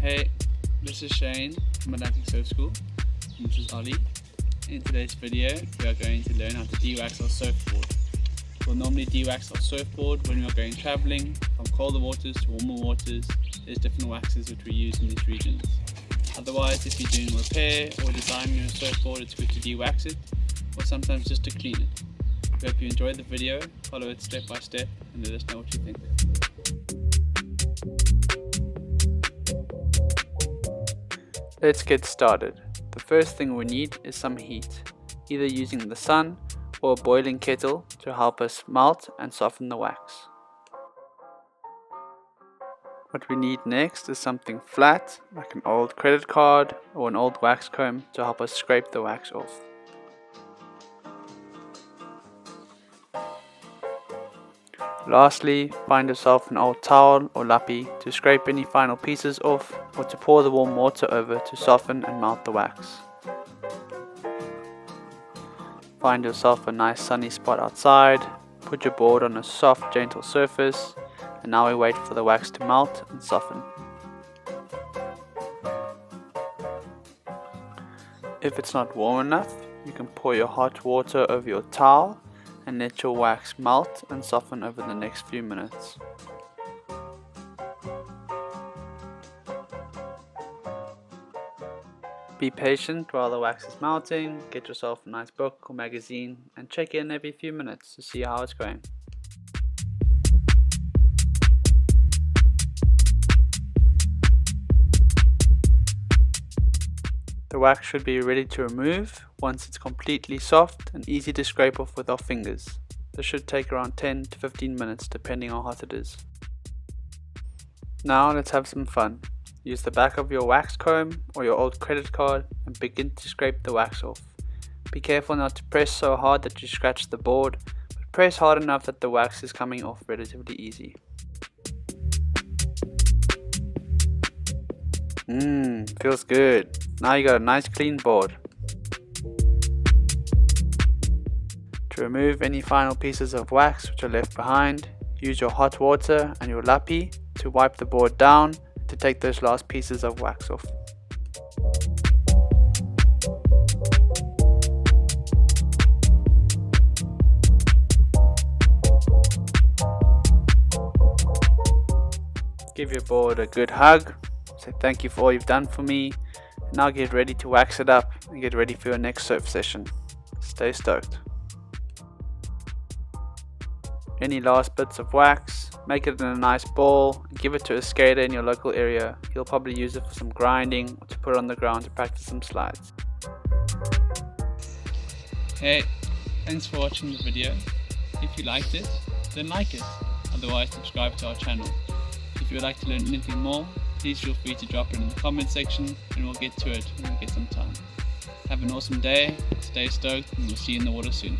Hey, this is Shane from Atlantic Surf School, and this is Ollie. In today's video, we are going to learn how to de-wax our surfboard. We'll normally de-wax our surfboard when we are going travelling, from colder waters to warmer waters. There's different waxes which we use in these regions. Otherwise, if you're doing repair or designing your surfboard, it's good to de-wax it, or sometimes just to clean it. We hope you enjoyed the video, follow it step by step, and let us know what you think. Let's get started. The first thing we need is some heat, either using the sun or a boiling kettle to help us melt and soften the wax. What we need next is something flat, like an old credit card or an old wax comb, to help us scrape the wax off. Lastly, find yourself an old towel or lappy to scrape any final pieces off, or to pour the warm water over to soften and melt the wax. Find yourself a nice sunny spot outside, put your board on a soft, gentle surface, and now we wait for the wax to melt and soften. If it's not warm enough, you can pour your hot water over your towel and let your wax melt and soften over the next few minutes. Be patient while the wax is melting. Get yourself a nice book or magazine and check in every few minutes to see how it's going. The wax should be ready to remove once it's completely soft and easy to scrape off with our fingers. This should take around 10 to 15 minutes depending on how hot it is. Now let's have some fun. Use the back of your wax comb or your old credit card and begin to scrape the wax off. Be careful not to press so hard that you scratch the board, but press hard enough that the wax is coming off relatively easy. Feels good. Now you got a nice clean board. To remove any final pieces of wax which are left behind, use your hot water and your lappy to wipe the board down to take those last pieces of wax off. Give your board a good hug. Say thank you for all you've done for me. Now get ready to wax it up and get ready for your next surf session. Stay stoked. Any last bits of wax, make it in a nice ball and give it to a skater in your local area. He'll probably use it for some grinding or to put on the ground to practice some slides. Hey, thanks for watching the video. If you liked it, then like it. Otherwise, subscribe to our channel. If you would like to learn anything more, please feel free to drop it in the comment section and we'll get to it when we get some time. Have an awesome day, stay stoked, and we'll see you in the water soon.